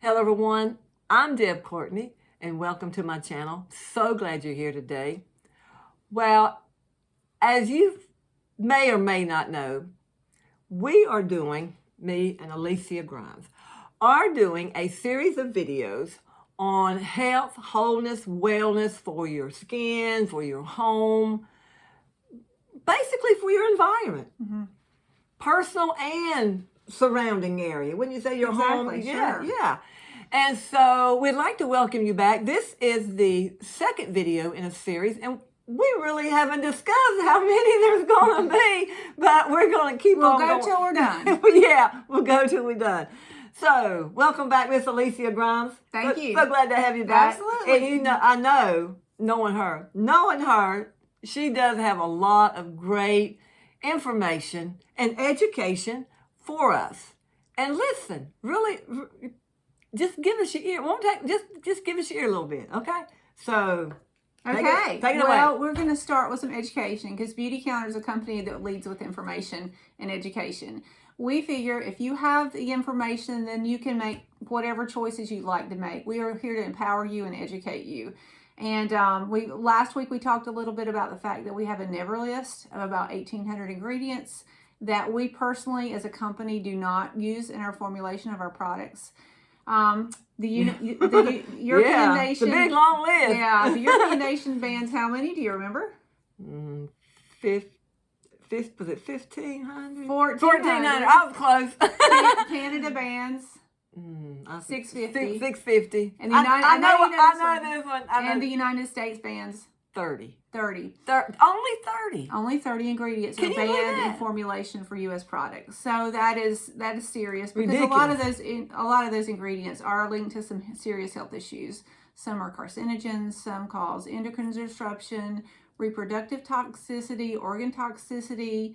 Hello everyone, I'm Deb Courtney and welcome to my channel. So glad you're here today. Well, as you may or may not know, we are doing, me and Alicia Grimes, are doing a series of videos on health, wholeness, wellness for your skin, for your home, basically for your environment, personal and surrounding area. When you say your home, yeah. And so we'd like to welcome you back. This is the second video in a series, and we really haven't discussed how many there's going to be, but we're going to keep on going. We'll go till we're done. Yeah, we'll go till we're done. So, welcome back, Miss Alicia Grimes. Thank you. So glad to have you back. Absolutely. And you know, I know, knowing her, she does have a lot of great information and education for us. And listen, really, just give us your ear. Won't take just give us your ear a little bit, okay? So, take it away. Well, we're going to start with some education because Beautycounter is a company that leads with information and education. We figure if you have the information, then you can make whatever choices you'd like to make. We are here to empower you and educate you. And last week we talked a little bit about the fact that we have a never list of about 1,800 ingredients that we personally as a company do not use in our formulation of our products. The European nation, the big long list. Yeah, the European nation bans how many? Do you remember? Was it 1,500? 1,400. I was close. Canada bans 650. 650. And the I know this one. And the United States bans 30. 30. Only 30. Only 30 ingredients are banned in formulation for U.S. products. So that is serious because ridiculous. a lot of those ingredients are linked to some serious health issues. Some are carcinogens. Some cause endocrine disruption, reproductive toxicity, organ toxicity,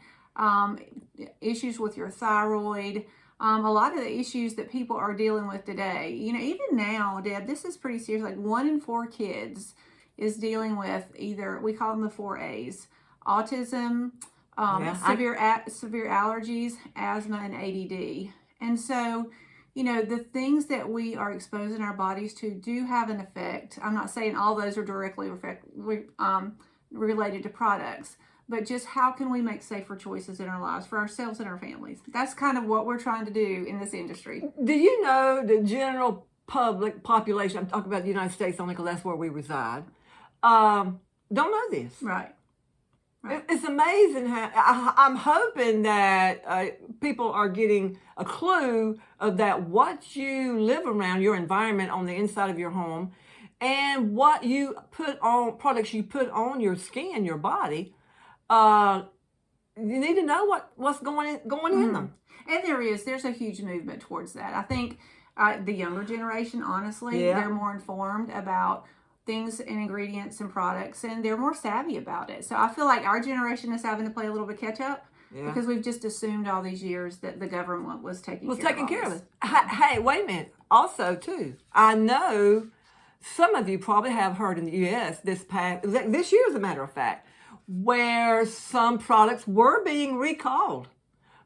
issues with your thyroid. A lot of the issues that people are dealing with today. You know, even now, Deb, this is pretty serious. Like 1 in 4 kids is dealing with either, we call them the 4 A's, autism, severe allergies, asthma, and ADD. And so, you know, the things that we are exposing our bodies to do have an effect. I'm not saying all those are directly related to products, but just how can we make safer choices in our lives for ourselves and our families? That's kind of what we're trying to do in this industry. Do you know the general population, I'm talking about the United States only because that's where we reside, don't know this. Right. It's amazing how I'm hoping that people are getting a clue of that what you live around, your environment on the inside of your home, and what you put on, products you put on your skin, your body. You need to know what's going in them. And there's a huge movement towards that. I think the younger generation, honestly, they're more informed about things and ingredients and products, and they're more savvy about it. So I feel like our generation is having to play a little bit catch up because we've just assumed all these years that the government was taking care of us. Hey, wait a minute. Also, too, I know some of you probably have heard in the U.S. this year, as a matter of fact, where some products were being recalled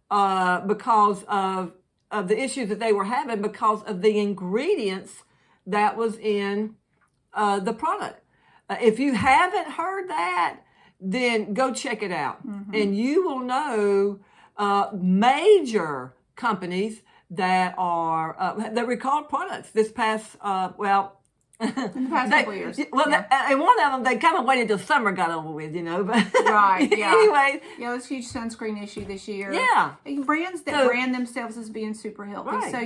because of the issues that they were having because of the ingredients that was in the product. If you haven't heard that, then go check it out. And you will know major companies that that recalled products this past, in the past couple years. Well, and one of them, they kind of waited till summer got over with, you know. But right, yeah. Anyway. Yeah, this huge sunscreen issue this year. Yeah. And brands that brand themselves as being super healthy. Right. So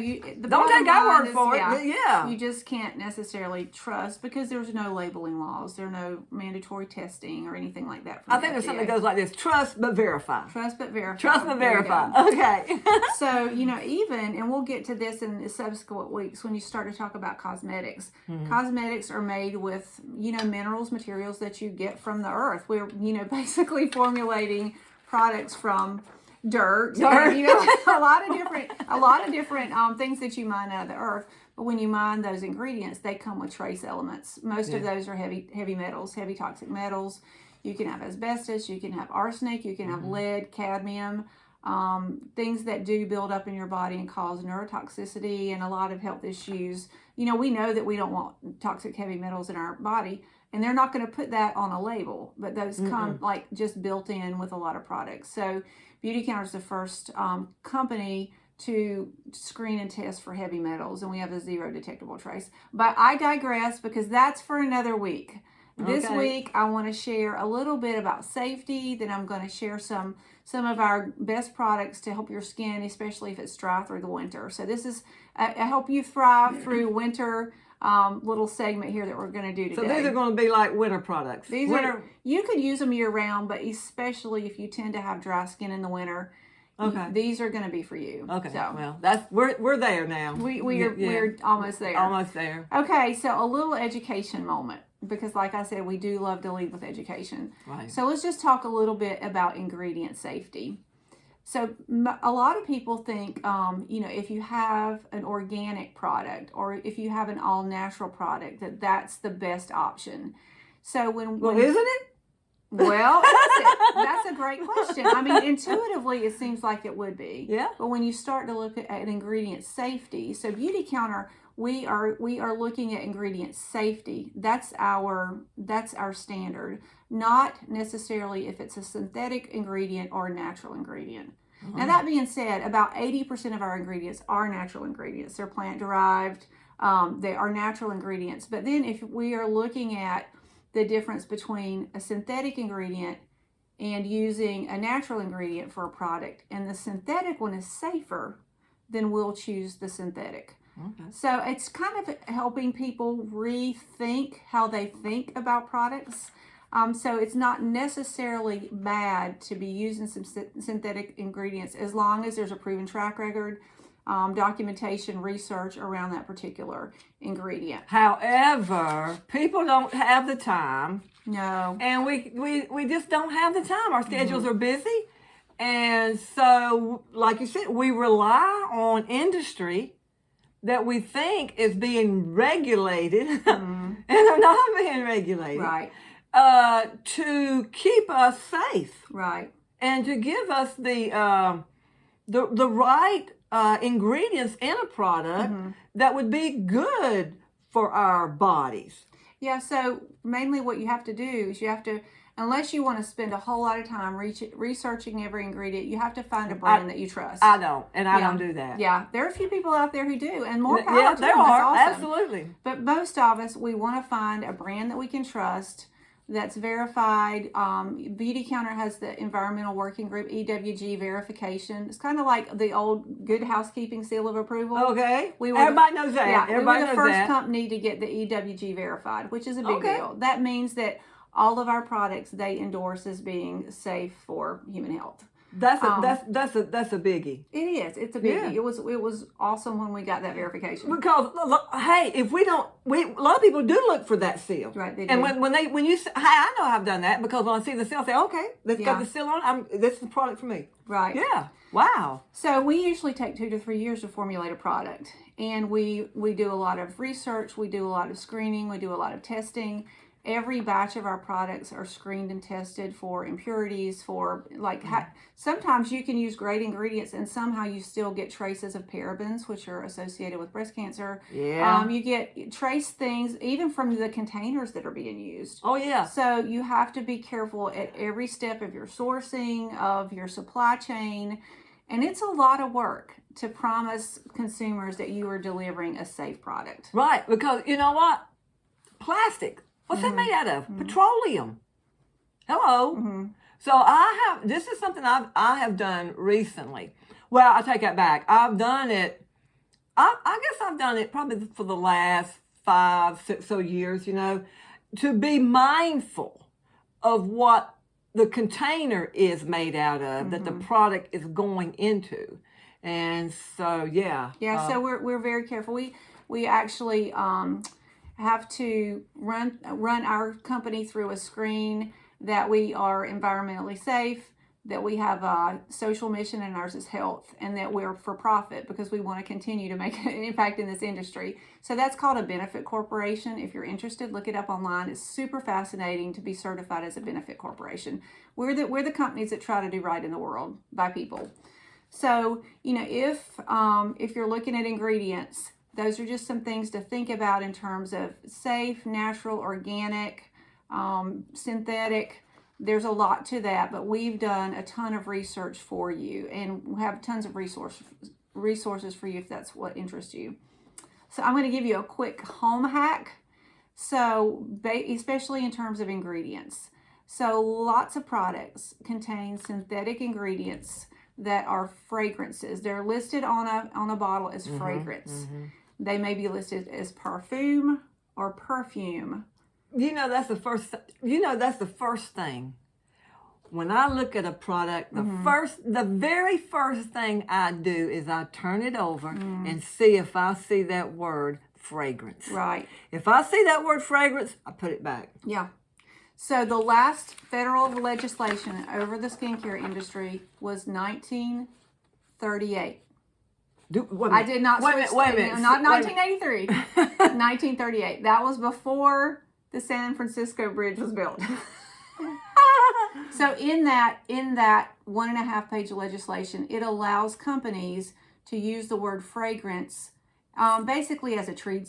don't take our word for it. Yeah. You just can't necessarily trust because there's no labeling laws. There are no mandatory testing or anything like that. I think there's something that goes like this: trust but verify. Trust but verify. Trust but verify. Okay. So, you know, and we'll get to this in the subsequent weeks when you start to talk about cosmetics. Cosmetics are made with, you know, minerals, materials that you get from the earth. We're, you know, basically formulating products from dirt. And, you know, a lot of different things that you mine out of the earth. But when you mine those ingredients, they come with trace elements. Most of those are heavy metals, heavy toxic metals. You can have asbestos, you can have arsenic, you can have lead, cadmium, things that do build up in your body and cause neurotoxicity and a lot of health issues. You know, we know that we don't want toxic heavy metals in our body, and they're not going to put that on a label, but those come like just built in with a lot of products. So Beautycounter is the first company to screen and test for heavy metals, and we have a zero detectable trace. But I digress, because that's for another week. This week I want to share a little bit about safety. Then I'm going to share some of our best products to help your skin, especially if it's dry through the winter. So this is a help you thrive through winter little segment here that we're going to do today. So these are going to be like winter products. You could use them year round, but especially if you tend to have dry skin in the winter, these are going to be for you. Okay. So, well, we're there now. We're almost there. Almost there. Okay, so a little education moment, because like I said, we do love to lead with education. Right. So let's just talk a little bit about ingredient safety. So a lot of people think, if you have an organic product or if you have an all-natural product, that's the best option. So well, isn't it? Well, that's a great question. I mean, intuitively, it seems like it would be. Yeah. But when you start to look at ingredient safety, so Beautycounter, we are looking at ingredient safety. That's our standard, not necessarily if it's a synthetic ingredient or a natural ingredient. Now, that being said, about 80% of our ingredients are natural ingredients. They're plant derived. They are natural ingredients. But then if we are looking at the difference between a synthetic ingredient and using a natural ingredient for a product, and the synthetic one is safer, then we'll choose the synthetic. Okay. So it's kind of helping people rethink how they think about products. So it's not necessarily bad to be using some synthetic ingredients as long as there's a proven track record, documentation, research around that particular ingredient. However, people don't have the time. No. And we just don't have the time. Our schedules are busy. And so, like you said, we rely on industry that we think is being regulated, and they're not being regulated. Right. To keep us safe. Right. And to give us the right ingredients in a product that would be good for our bodies. Yeah, so mainly what you have to do is unless you want to spend a whole lot of time researching every ingredient, you have to find a brand that you trust. I don't, and I don't do that. Yeah, there are a few people out there who do, and more power to them. There are, awesome. absolutely. But most of us, we want to find a brand that we can trust, that's verified. Beautycounter has the environmental working group, Ewg Verification. It's kind of like the old Good Housekeeping seal of approval. Okay. Everybody knows that. Yeah, Everybody we were the knows first that. company to get the Ewg Verified, which is a big deal. That means that all of our products they endorse as being safe for human health. That's a biggie. It is. It's a biggie. Yeah. It was awesome when we got that verification. Because hey, if we don't, a lot of people do look for that seal. Right. They do. And when you say, hey, I know I've done that, because when I see the seal, I say, okay, that's got the seal on. This is the product for me. Right. Yeah. Wow. So we usually take 2 to 3 years to formulate a product, and we do a lot of research, we do a lot of screening, we do a lot of testing. Every batch of our products are screened and tested for impurities, for sometimes you can use great ingredients and somehow you still get traces of parabens, which are associated with breast cancer. Yeah. You get trace things even from the containers that are being used. Oh, yeah. So you have to be careful at every step of your sourcing, of your supply chain. And it's a lot of work to promise consumers that you are delivering a safe product. Right. Because you know what? Plastic. What's that made out of? Petroleum. Hello. So this is something I have done recently. Well, I take that back. I've done it, I guess I've done it probably for the last 5, 6 years, to be mindful of what the container is made out of, that the product is going into. And so, yeah. Yeah, so we're very careful. We actually have to run our company through a screen that we are environmentally safe, that we have a social mission, and ours is health, and that we're for profit because we want to continue to make an impact in this industry. So that's called a benefit corporation. If you're interested, look it up online. It's super fascinating to be certified as a benefit corporation. We're the companies that try to do right in the world by people. So, if you're looking at ingredients, those are just some things to think about in terms of safe, natural, organic, synthetic. There's a lot to that, but we've done a ton of research for you, and we have tons of resources for you if that's what interests you. So I'm going to give you a quick home hack. So especially in terms of ingredients. So lots of products contain synthetic ingredients that are fragrances. They're listed on a bottle as fragrance. They may be listed as parfum or perfume. That's the first thing. When I look at a product, the very first thing I do is I turn it over and see if I see that word fragrance. Right. If I see that word fragrance, I put it back. Yeah. So the last federal legislation over the skincare industry was 1938. I did not switch. Wait a minute. Not 1983. 1938. That was before the San Francisco Bridge was built. So in that 1.5-page legislation, it allows companies to use the word fragrance basically as a trade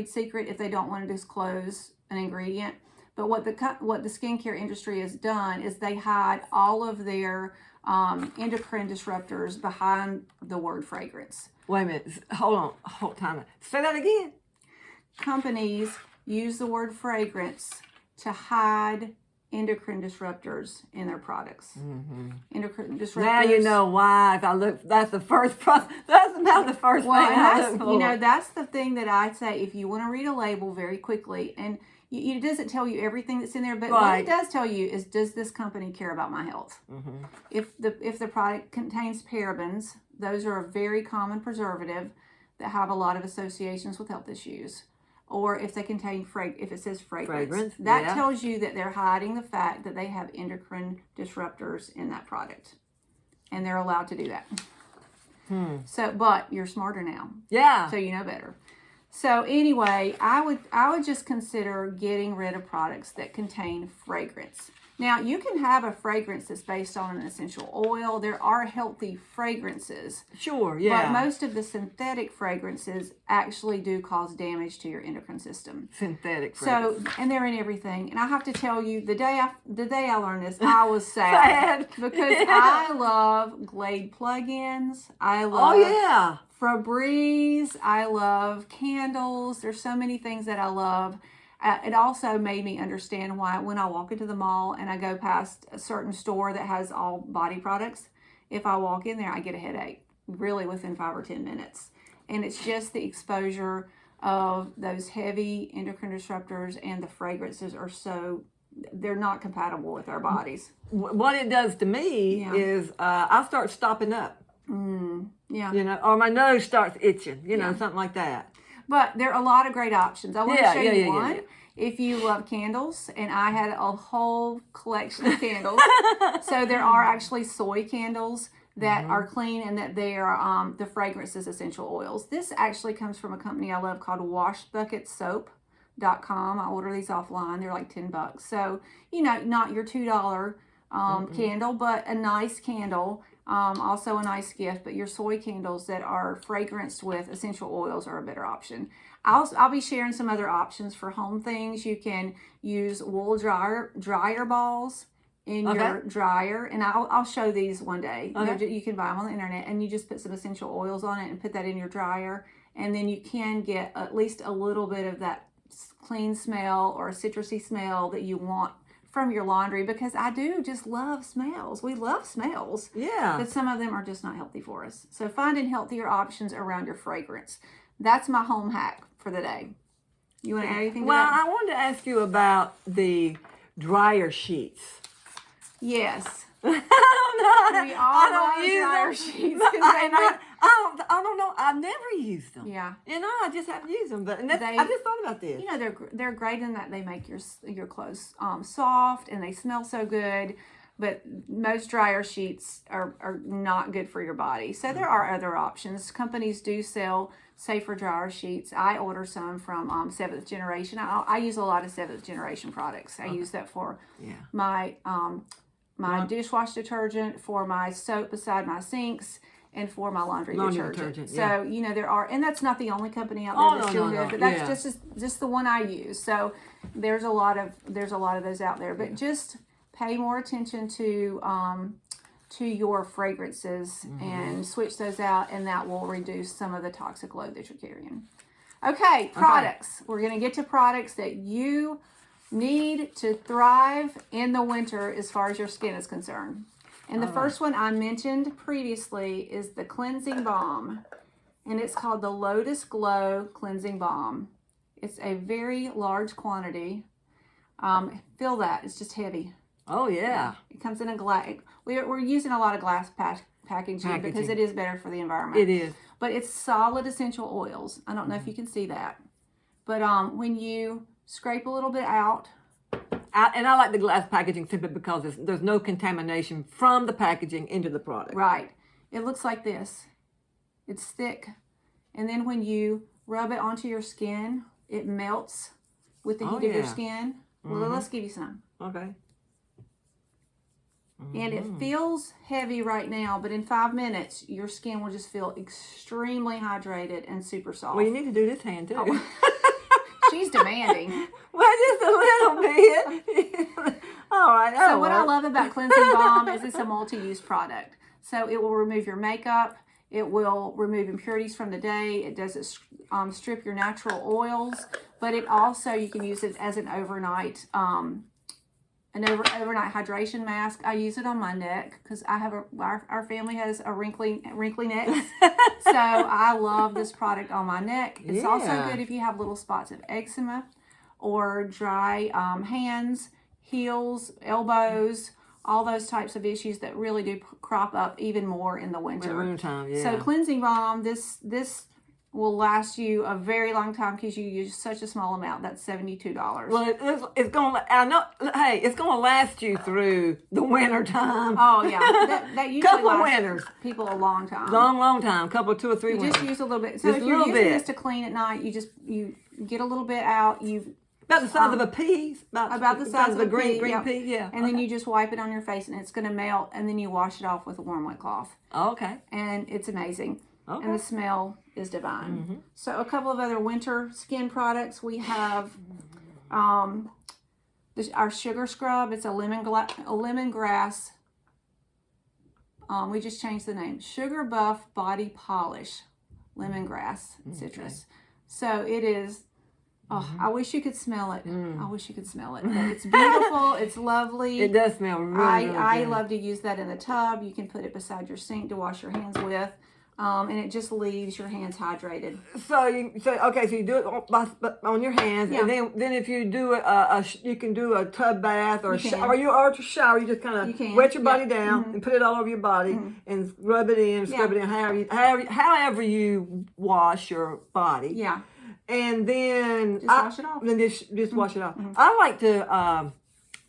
secret if they don't want to disclose an ingredient. But what the skincare industry has done is they hide all of their endocrine disruptors behind the word fragrance. Wait a minute. Hold time. Say that again. Companies use the word fragrance to hide endocrine disruptors in their products. Endocrine disruptors. Now you know why. If I look, that's the first. That's about the first thing I look for. That's the thing that I say. If you want to read a label very quickly, and it doesn't tell you everything that's in there, but what it does tell you is, does this company care about my health? If the product contains parabens, those are a very common preservative that have a lot of associations with health issues. Or if they contain if it says fragrance, that tells you that they're hiding the fact that they have endocrine disruptors in that product, and they're allowed to do that. So, but you're smarter now. Yeah. So you know better. So anyway, I would just consider getting rid of products that contain fragrance. Now, you can have a fragrance that's based on an essential oil. There are healthy fragrances. Sure, yeah. But most of the synthetic fragrances actually do cause damage to your endocrine system. Synthetic fragrance. So, and they're in everything. And I have to tell you, the day I learned this, I was sad. Because I love Glade plugins. I love Febreze. I love candles. There's so many things that I love. It also made me understand why when I walk into the mall and I go past a certain store that has all body products, if I walk in there, I get a headache really within 5 or 10 minutes. And it's just the exposure of those heavy endocrine disruptors, and the fragrances are they're not compatible with our bodies. What it does to me is I start stopping up. Or my nose starts itching, something like that. But there are a lot of great options. I want to show you one. Yeah. If you love candles, and I had a whole collection of candles. So there are actually soy candles that are clean, and that they are the fragrance is essential oils. This actually comes from a company I love called washbucketsoap.com. I order these offline. They're like $10. So, not your $2 candle, but a nice candle. Also a nice gift, but your soy candles that are fragranced with essential oils are a better option. I'll be sharing some other options for home things. You can use wool dryer balls in your dryer, and I'll show these one day. You can buy them on the internet, and you just put some essential oils on it and put that in your dryer, and then you can get at least a little bit of that clean smell or a citrusy smell that you want from your laundry, because I do just love smells. We love smells. Yeah. But some of them are just not healthy for us. So finding healthier options around your fragrance. That's my home hack for the day. You want to add anything to that? Well, I wanted to ask you about the dryer sheets. Yes. I don't know. We all love dryer sheets. I don't know. I've never used them. Yeah. I just haven't used them. But I just thought about this. They're great in that they make your clothes soft, and they smell so good. but most dryer sheets are not good for your body. So there are other options. Companies do sell safer dryer sheets. I order some from Seventh Generation. I use a lot of Seventh Generation products. I use that for my my dishwash detergent, for my soap beside my sinks, and for my laundry detergent. So, you know, there are, and that's not the only company out there that's doing it, but that's just the one I use. So there's a lot of those out there, but just pay more attention to your fragrances and switch those out, and that will reduce some of the toxic load that you're carrying. Okay, products. We're going to get to products that you need to thrive in the winter as far as your skin is concerned. And the first one I mentioned previously is the cleansing balm, and it's called the Lotus Glow Cleansing Balm. It's a very large quantity. Feel that, it's just heavy. Oh yeah. It comes in a glass. We're using a lot of glass packaging because it is better for the environment. It is. But it's solid essential oils. I don't know if you can see that. But when you scrape a little bit out. And I like the glass packaging simply because there's no contamination from the packaging into the product. Right. It looks like this. It's thick. And then when you rub it onto your skin, it melts with the heat of your skin. Well, let's give you some. Okay. And it feels heavy right now, but in 5 minutes, your skin will just feel extremely hydrated and super soft. Well, you need to do this hand, too. Oh. She's demanding. Well, just a little bit. All right. So what I love about Cleansing Balm is it's a multi-use product. So it will remove your makeup. It will remove impurities from the day. It doesn't strip your natural oils. But it also, you can use it as an overnight overnight hydration mask. I use it on my neck because I have our family has a wrinkly neck. So I love this product on my neck. It's also good if you have little spots of eczema or dry hands, heels, elbows, all those types of issues that really do crop up even more in the winter. So Cleansing Balm, this will last you a very long time because you use such a small amount. That's $72. Well, it's gonna. I know. Hey, it's gonna last you through the winter time. Oh yeah, that usually couple lasts winters. People a long time. Long time. Couple, 2 or 3 winters. Just use a little bit. So if you're using this to clean at night, you get a little bit out. About the size of a pea. About the size of a green pea. Yeah. And then you just wipe it on your face, and it's gonna melt. And then you wash it off with a warm wet cloth. Okay. And it's amazing. Okay. And the smell is divine. So a couple of other winter skin products. We have our sugar scrub. It's a lemongrass. We just changed the name. Sugar Buff Body Polish, lemongrass citrus. So it is. Oh, I wish you could smell it. I wish you could smell it. But it's beautiful. It's lovely. It does smell really good. I love to use that in the tub. You can put it beside your sink to wash your hands with. And it just leaves your hands hydrated. So you do it on your hands, and then if you do you can do a tub bath or a shower. You just kind of wet your body down and put it all over your body and rub it in, scrub it in, however you wash your body. Yeah. And then just wash it off. Then just wash it off. I like to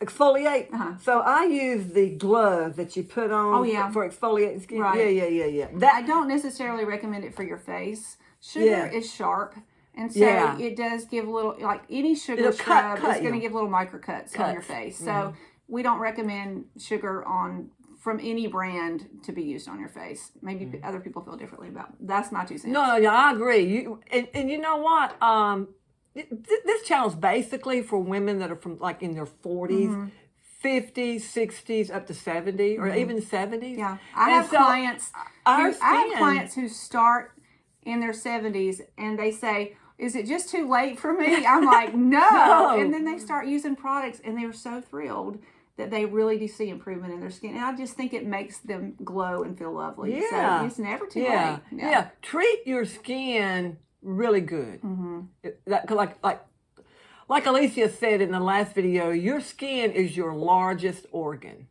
exfoliate. So I use the glove that you put on for exfoliating skin. Right. Yeah. I don't necessarily recommend it for your face. Sugar is sharp. And so it does give little, like any sugar scrub is going to give little micro cuts on your face. So we don't recommend sugar from any brand to be used on your face. Maybe other people feel differently about it. That's my 2 cents. No, I agree. And you know what? This channel is basically for women that are from like in their 40s, 50s, 60s, up to 70 or even 70s. Yeah, I have clients who start in their 70s and they say, "Is it just too late for me?" I'm like, no. And then they start using products and they're so thrilled that they really do see improvement in their skin. And I just think it makes them glow and feel lovely. Yeah. So it's never too late. Yeah. Treat your skin really good. Like Alicia said in the last video, your skin is your largest organ,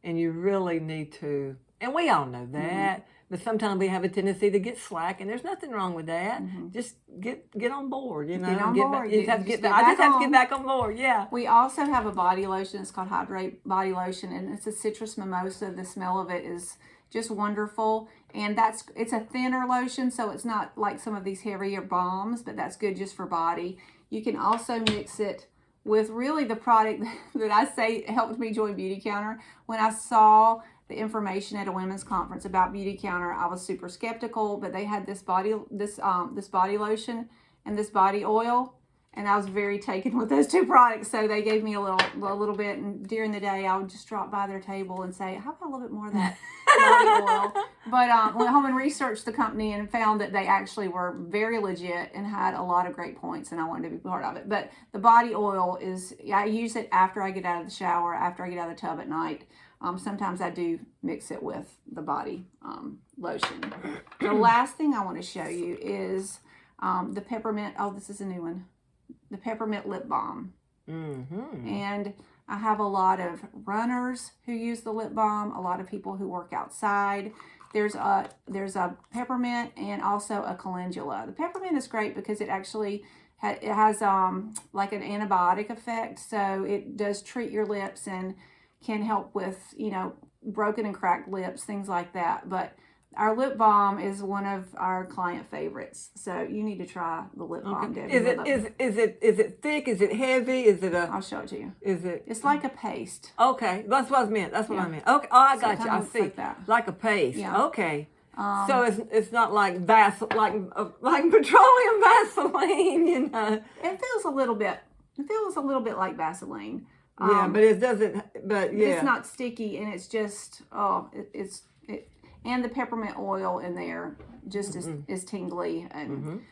and you really need to. And we all know that, but sometimes we have a tendency to get slack, and there's nothing wrong with that. Mhm. Just get on board, you know. Get on Get board. Back, you just have to Just get get back. I just back have to get on. back on board. Yeah. We also have a body lotion. It's called Hydrate body lotion, and it's a citrus mimosa. The smell of it is just wonderful, and it's a thinner lotion, so it's not like some of these heavier balms, but that's good just for body. You can also mix it with really the product that I say helped me join Beautycounter. When I saw the information at a women's conference about Beautycounter, I was super skeptical, but they had this body lotion and this body oil, and I was very taken with those two products. So they gave me a little bit, and during the day I would just drop by their table and say, how about a little bit more of that body oil? But went home and researched the company and found that they actually were very legit and had a lot of great points, and I wanted to be part of it. But the body oil I use it after I get out of the shower, after I get out of the tub at night. Sometimes I do mix it with the body lotion. The last thing I want to show you is the peppermint. Oh, this is a new one. The Peppermint Lip Balm. Mm-hmm. And I have a lot of runners who use the lip balm, a lot of people who work outside. There's a peppermint and also a calendula. The peppermint is great because it actually has like an antibiotic effect, so it does treat your lips and can help with, you know, broken and cracked lips, things like that. But our lip balm is one of our client favorites, so you need to try the lip balm. Debbie. Is it thick? Is it heavy? Is it a? I'll show it to you. Is it? It's like a paste. Okay, that's what I meant. That's what I meant. Okay, oh, I got you. I see. Like that. Like a paste. Yeah. Okay. So it's not like like petroleum Vaseline, you know. It feels a little bit. It feels a little bit like Vaseline. Yeah, but it doesn't. But yeah, it's not sticky, and it's just and the peppermint oil in there just is tingly, and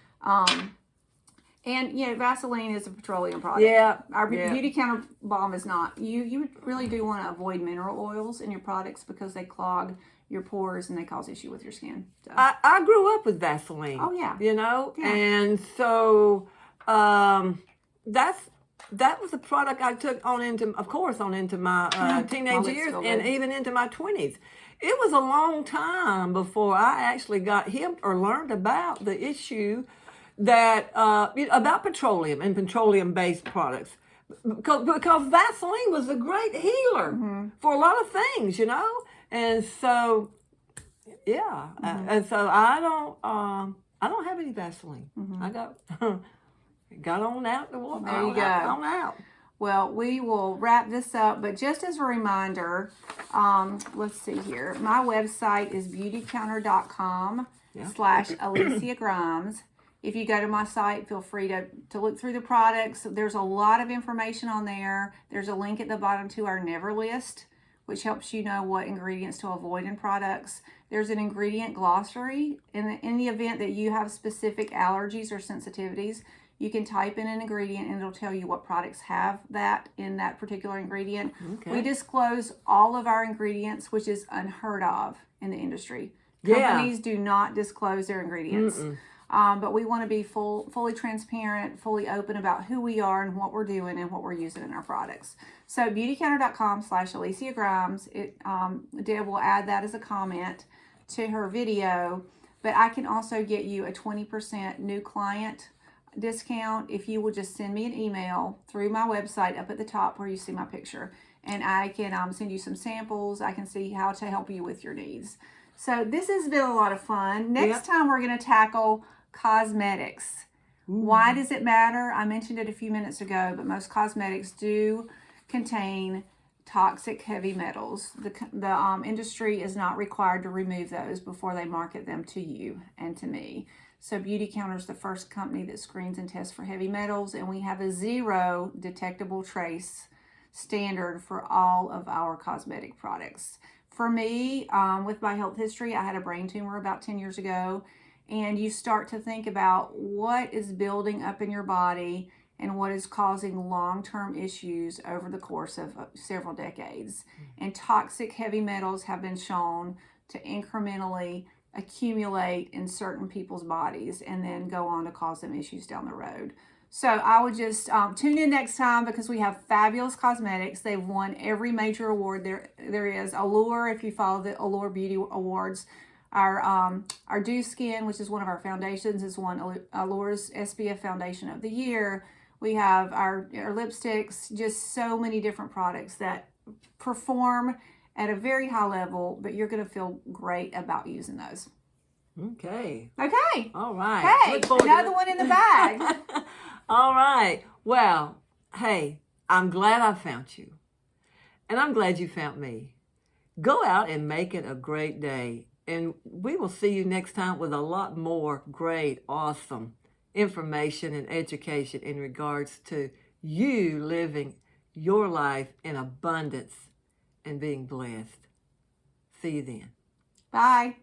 and you know, Vaseline is a petroleum product. Yeah, our Beautycounter balm is not. You really do want to avoid mineral oils in your products because they clog your pores and they cause issue with your skin. So. I grew up with Vaseline. Oh yeah, you know, yeah. And so that was a product I took on into my teenage years and even into my 20s. It was a long time before I actually got hip or learned about the issue that about petroleum and petroleum-based products, because Vaseline was a great healer for a lot of things, you know. And so, yeah, and so I don't have any Vaseline. I got on out the water. There you go. On out. Well, we will wrap this up, but just as a reminder, let's see here. My website is beautycounter.com/Alicia Grimes. If you go to my site, feel free to look through the products. There's a lot of information on there. There's a link at the bottom to our Never list, which helps you know what ingredients to avoid in products. There's an ingredient glossary. In the event that you have specific allergies or sensitivities, you can type in an ingredient and it'll tell you what products have that in that particular ingredient. Okay. We disclose all of our ingredients, which is unheard of in the industry. Companies do not disclose their ingredients. But we want to be fully transparent, fully open about who we are and what we're doing and what we're using in our products. So beautycounter.com/Alicia Grimes. Deb will add that as a comment to her video. But I can also get you a 20% new client discount if you will just send me an email through my website up at the top where you see my picture, and I can send you some samples. I can see how to help you with your needs. So this has been a lot of fun. Next time we're going to tackle cosmetics. Why does it matter? I mentioned it a few minutes ago, but most cosmetics do contain toxic heavy metals. The industry is not required to remove those before they market them to you and to me. So Beautycounter is the first company that screens and tests for heavy metals, and we have a 0 detectable trace standard for all of our cosmetic products. For me, with my health history, I had a brain tumor about 10 years ago, and you start to think about what is building up in your body and what is causing long-term issues over the course of several decades. And toxic heavy metals have been shown to incrementally accumulate in certain people's bodies and then go on to cause them issues down the road. So I would just tune in next time because we have fabulous cosmetics. They've won every major award there is. Allure, if you follow the Allure Beauty Awards, Our Dew Skin, which is one of our foundations, is won Allure's SPF Foundation of the Year. We have our lipsticks, just so many different products that perform at a very high level, but you're going to feel great about using those. Okay. Okay. All right. Hey, another one in the bag. All right. Well, hey, I'm glad I found you. And I'm glad you found me. Go out and make it a great day. And we will see you next time with a lot more great, awesome information and education in regards to you living your life in abundance and being blessed. See you then. Bye.